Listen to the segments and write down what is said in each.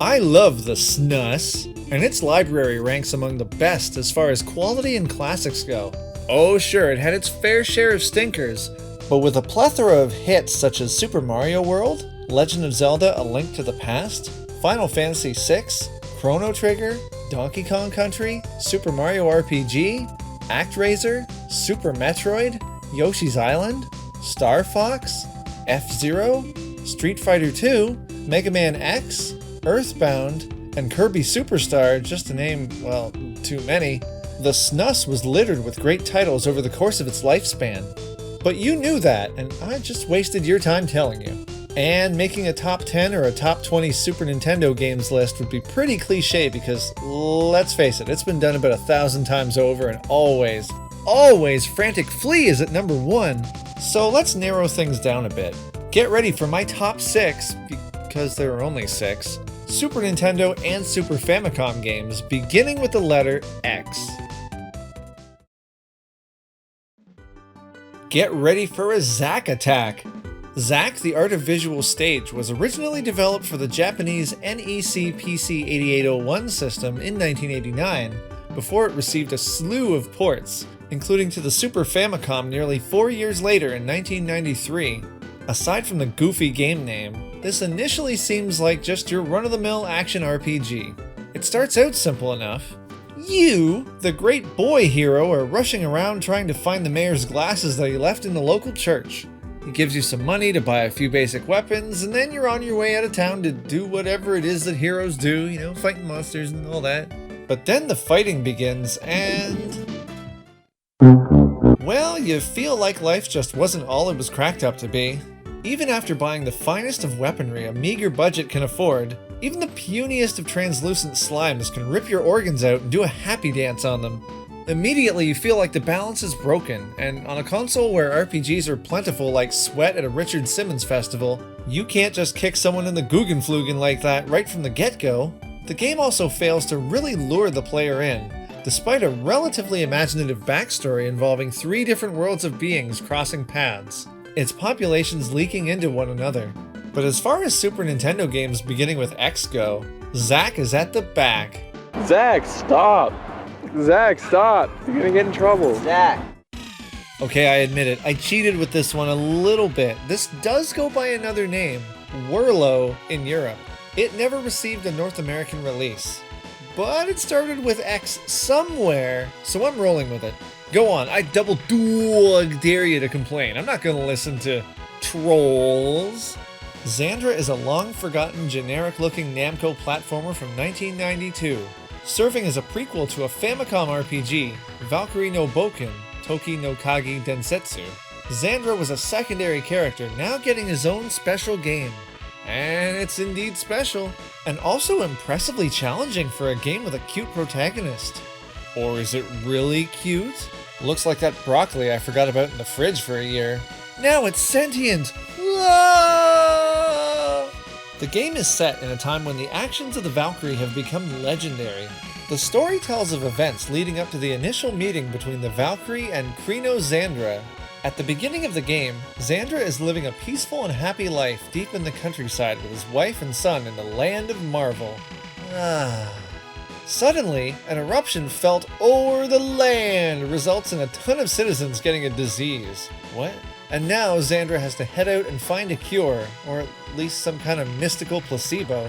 I love the SNES, and its library ranks among the best as far as quality and classics go. Oh sure, it had its fair share of stinkers, but with a plethora of hits such as Super Mario World, Legend of Zelda: A Link to the Past, Final Fantasy VI, Chrono Trigger, Donkey Kong Country, Super Mario RPG, ActRaiser, Super Metroid, Yoshi's Island, Star Fox, F-Zero, Street Fighter II, Mega Man X, Earthbound, and Kirby Superstar, just to name, well, too many. The SNES was littered with great titles over the course of its lifespan. But you knew that, and I just wasted your time telling you. And making a top 10 or a top 20 Super Nintendo games list would be pretty cliche because, let's face it, it's been done about 1,000 times over and always Frantic Flea is at number 1. So let's narrow things down a bit. Get ready for my top 6, because there are only 6, Super Nintendo and Super Famicom games, beginning with the letter X. Get ready for a Zack Attack! Zack: The Art of Visual Stage was originally developed for the Japanese NEC PC-8801 system in 1989, before it received a slew of ports, including to the Super Famicom nearly 4 years later in 1993. Aside from the goofy game name, this initially seems like just your run-of-the-mill action RPG. It starts out simple enough. You, the great boy hero, are rushing around trying to find the mayor's glasses that he left in the local church. He gives you some money to buy a few basic weapons, and then you're on your way out of town to do whatever it is that heroes do, you know, fighting monsters and all that. But then the fighting begins, and... well, you feel like life just wasn't all it was cracked up to be. Even after buying the finest of weaponry a meager budget can afford, even the puniest of translucent slimes can rip your organs out and do a happy dance on them. Immediately you feel like the balance is broken, and on a console where RPGs are plentiful like sweat at a Richard Simmons festival, you can't just kick someone in the Guggenflugen like that right from the get-go. The game also fails to really lure the player in, despite a relatively imaginative backstory involving 3 different worlds of beings crossing paths, its populations leaking into one another. But as far as Super Nintendo games beginning with X go, Zack is at the back. Zack, stop! Zack, stop! You're gonna get in trouble. Zack! Okay, I admit it, I cheated with this one a little bit. This does go by another name, Whirlo in Europe. It never received a North American release. But it started with X somewhere, so I'm rolling with it. Go on, I double dog dare you to complain. I'm not gonna listen to trolls. Zandra is a long-forgotten, generic-looking Namco platformer from 1992, serving as a prequel to a Famicom RPG, Valkyrie no Boken, Toki no Kagi Densetsu. Zandra was a secondary character, now getting his own special game. And it's indeed special, and also impressively challenging for a game with a cute protagonist. Or is it really cute? Looks like that broccoli I forgot about in the fridge for a year. Now it's sentient! Whoa! The game is set in a time when the actions of the Valkyrie have become legendary. The story tells of events leading up to the initial meeting between the Valkyrie and Krino Zandra. At the beginning of the game, Zandra is living a peaceful and happy life deep in the countryside with his wife and son in the land of Marvel. Suddenly, an eruption felt o'er the land results in a ton of citizens getting a disease. What? And now Zandra has to head out and find a cure, or at least some kind of mystical placebo.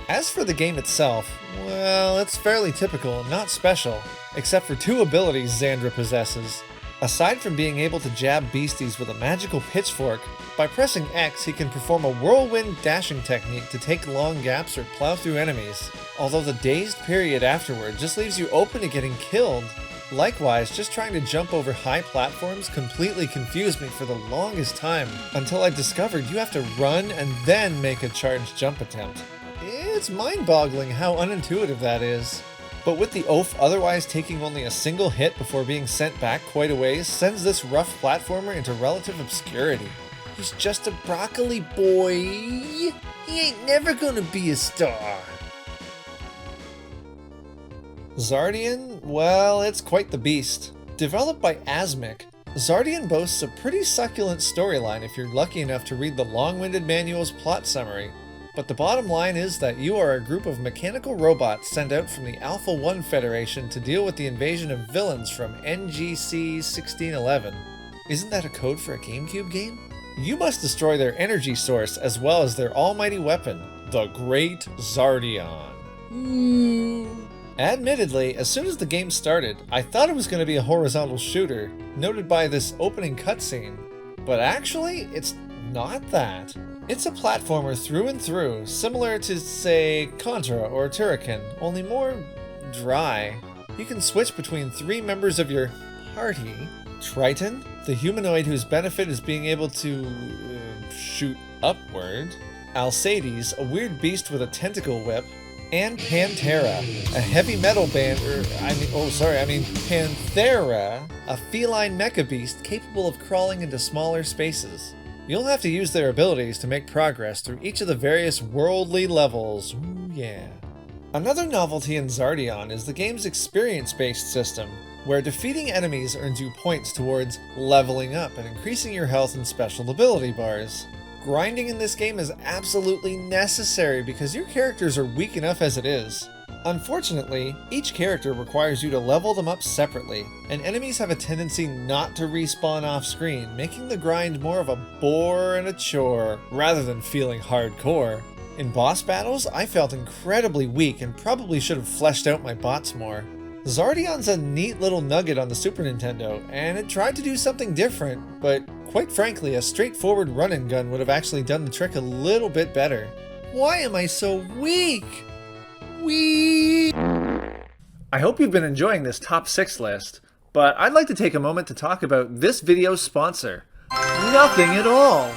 As for the game itself, well, it's fairly typical and not special, except for 2 abilities Zandra possesses. Aside from being able to jab beasties with a magical pitchfork, by pressing X he can perform a whirlwind dashing technique to take long gaps or plow through enemies, although the dazed period afterward just leaves you open to getting killed. Likewise, just trying to jump over high platforms completely confused me for the longest time, until I discovered you have to run and then make a charged jump attempt. It's mind-boggling how unintuitive that is. But with the oaf otherwise taking only a single hit before being sent back quite a ways sends this rough platformer into relative obscurity. He's just a broccoli boy. He ain't never gonna be a star. Zardian? Well, it's quite the beast. Developed by Asmik, Zardian boasts a pretty succulent storyline if you're lucky enough to read the long-winded manual's plot summary. But the bottom line is that you are a group of mechanical robots sent out from the Alpha 1 Federation to deal with the invasion of villains from NGC 1611. Isn't that a code for a GameCube game? You must destroy their energy source as well as their almighty weapon, the Great Zardian. Admittedly, as soon as the game started, I thought it was going to be a horizontal shooter, noted by this opening cutscene. But actually, it's not that. It's a platformer through and through, similar to, say, Contra or Turrican, only more dry. You can switch between 3 members of your party. Triton, the humanoid whose benefit is being able to shoot upward. Alcides, a weird beast with a tentacle whip. And Pantera, a heavy metal band, Panthera, a feline mecha beast capable of crawling into smaller spaces. You'll have to use their abilities to make progress through each of the various worldly levels. Ooh, yeah. Another novelty in Zardian is the game's experience-based system, where defeating enemies earns you points towards leveling up and increasing your health and special ability bars. Grinding in this game is absolutely necessary because your characters are weak enough as it is. Unfortunately, each character requires you to level them up separately, and enemies have a tendency not to respawn off screen, making the grind more of a bore and a chore, rather than feeling hardcore. In boss battles, I felt incredibly weak and probably should have fleshed out my bots more. Zardian's a neat little nugget on the Super Nintendo, and it tried to do something different, but quite frankly, a straightforward run-and-gun would have actually done the trick a little bit better. Why am I so weak? I hope you've been enjoying this top 6 list, but I'd like to take a moment to talk about this video's sponsor. Nothing at all!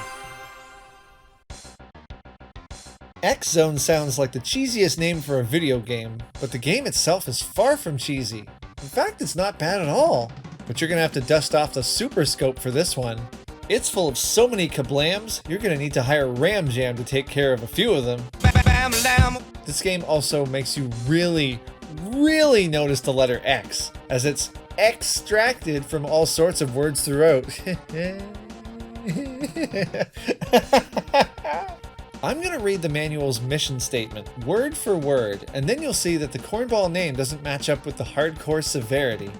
Xzone sounds like the cheesiest name for a video game, but the game itself is far from cheesy. In fact, it's not bad at all. But you're gonna have to dust off the Super Scope for this one. It's full of so many kablams, you're gonna need to hire Ram Jam to take care of a few of them. This game also makes you really notice the letter X, as it's extracted from all sorts of words throughout. I'm gonna read the manual's mission statement, word for word, and then you'll see that the cornball name doesn't match up with the hardcore severity.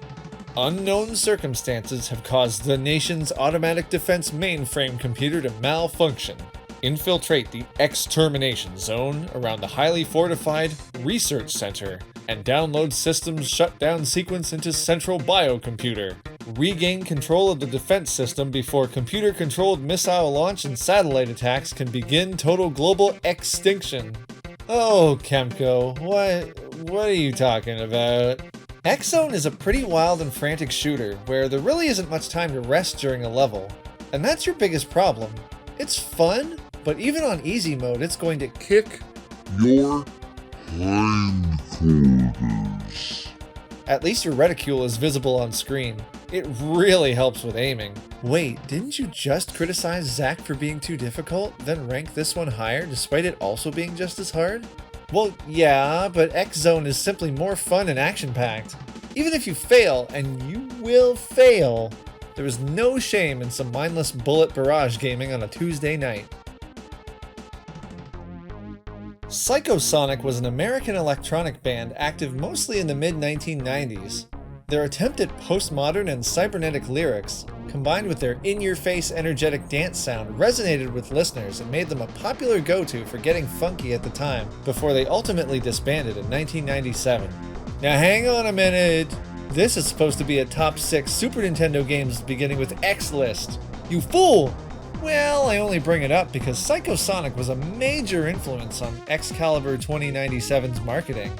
Unknown circumstances have caused the nation's automatic defense mainframe computer to malfunction. Infiltrate the extermination zone around the highly fortified research center and download systems shutdown sequence into central biocomputer. Regain control of the defense system before computer-controlled missile launch and satellite attacks can begin total global extinction. Oh, Kemco, what are you talking about? Xzone is a pretty wild and frantic shooter where there really isn't much time to rest during a level. And that's your biggest problem. It's fun, but even on easy mode, it's going to kick your hindquarters. At least your reticule is visible on screen. It really helps with aiming. Wait, didn't you just criticize Zack for being too difficult, then rank this one higher despite it also being just as hard? Well, yeah, but Xzone is simply more fun and action-packed. Even if you fail, and you will fail, there is no shame in some mindless bullet barrage gaming on a Tuesday night. Psychosonic was an American electronic band active mostly in the mid-1990s. Their attempt at postmodern and cybernetic lyrics, combined with their in-your-face energetic dance sound, resonated with listeners and made them a popular go-to for getting funky at the time, before they ultimately disbanded in 1997. Now hang on a minute! This is supposed to be a top 6 Super Nintendo games beginning with X list. You fool! Well, I only bring it up because Psychosonic was a major influence on x-kaliber 2097's marketing.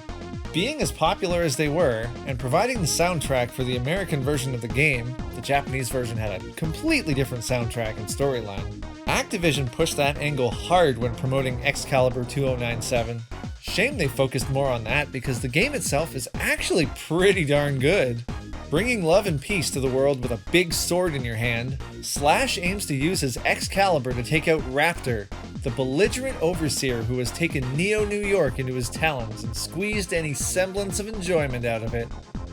Being as popular as they were, and providing the soundtrack for the American version of the game, the Japanese version had a completely different soundtrack and storyline. Activision pushed that angle hard when promoting x-kaliber 2097. Shame they focused more on that because the game itself is actually pretty darn good. Bringing love and peace to the world with a big sword in your hand, Slash aims to use his Excalibur to take out Raptor, the belligerent overseer who has taken Neo New York into his talons and squeezed any semblance of enjoyment out of it.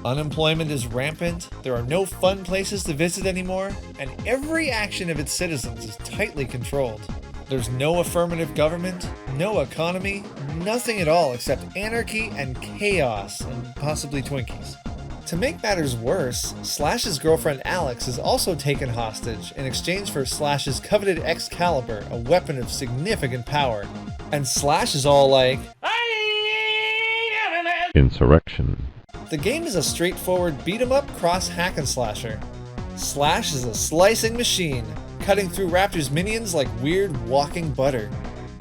Unemployment is rampant, there are no fun places to visit anymore, and every action of its citizens is tightly controlled. There's no affirmative government, no economy, nothing at all except anarchy and chaos, and possibly Twinkies. To make matters worse, Slash's girlfriend Alex is also taken hostage in exchange for Slash's coveted x-kaliber, a weapon of significant power. And Slash is all like, Insurrection. The game is a straightforward beat-em-up cross hack and slasher. Slash is a slicing machine, cutting through Raptor's minions like weird walking butter.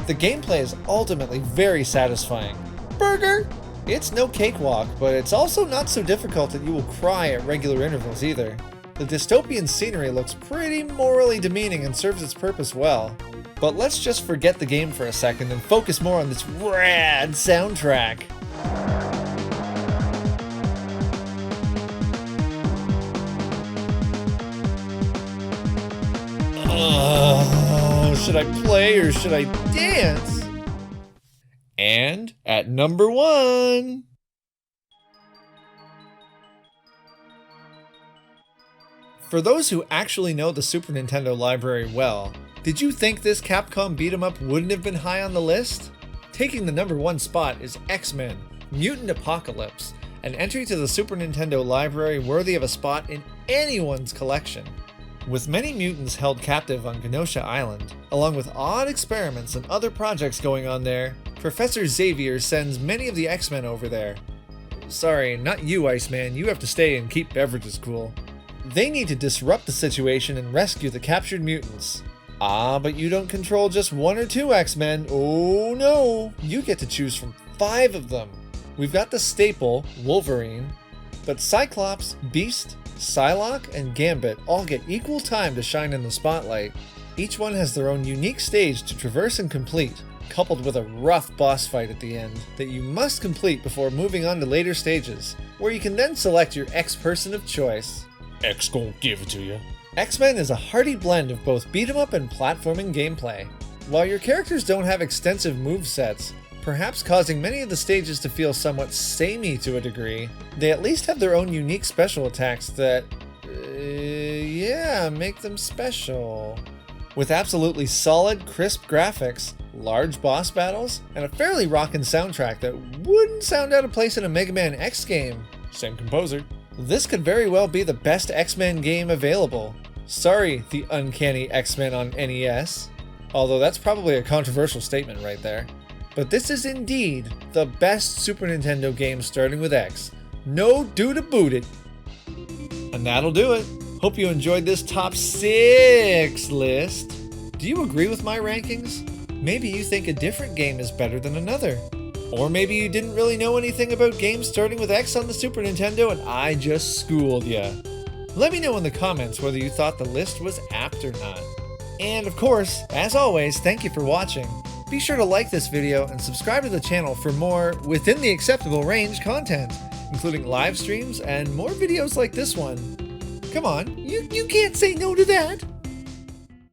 The gameplay is ultimately very satisfying. Burger! It's no cakewalk, but it's also not so difficult that you will cry at regular intervals either. The dystopian scenery looks pretty morally demeaning and serves its purpose well. But let's just forget the game for a second and focus more on this rad soundtrack. Should I play or should I dance? And at number 1... For those who actually know the Super Nintendo library well, did you think this Capcom beat-em-up wouldn't have been high on the list? Taking the number 1 spot is XMen, Mutant Apocalypse, an entry to the Super Nintendo library worthy of a spot in anyone's collection. With many mutants held captive on Genosha Island, along with odd experiments and other projects going on there, Professor Xavier sends many of the X-Men over there. Sorry, not you, Iceman, you have to stay and keep beverages cool. They need to disrupt the situation and rescue the captured mutants. Ah, but you don't control just 1 or 2 X-Men, oh no! You get to choose from 5 of them. We've got the staple, Wolverine, but Cyclops, Beast, Psylocke, and Gambit all get equal time to shine in the spotlight. Each one has their own unique stage to traverse and complete, coupled with a rough boss fight at the end that you must complete before moving on to later stages, where you can then select your X-person of choice. X gon' give it to you. X-Men is a hearty blend of both beat-em-up and platforming gameplay. While your characters don't have extensive movesets, perhaps causing many of the stages to feel somewhat samey to a degree, they at least have their own unique special attacks that, make them special. With absolutely solid, crisp graphics, large boss battles, and a fairly rockin' soundtrack that wouldn't sound out of place in a Mega Man X game. Same composer. This could very well be the best X-Men game available. Sorry, the uncanny X-Men on NES. Although that's probably a controversial statement right there. But this is indeed the best Super Nintendo game starting with X. No dude about it. And that'll do it. Hope you enjoyed this top 6 list. Do you agree with my rankings? Maybe you think a different game is better than another. Or maybe you didn't really know anything about games starting with X on the Super Nintendo and I just schooled ya. Let me know in the comments whether you thought the list was apt or not. And of course, as always, thank you for watching. Be sure to like this video and subscribe to the channel for more within the acceptable range content, including live streams and more videos like this one. Come on, you can't say no to that!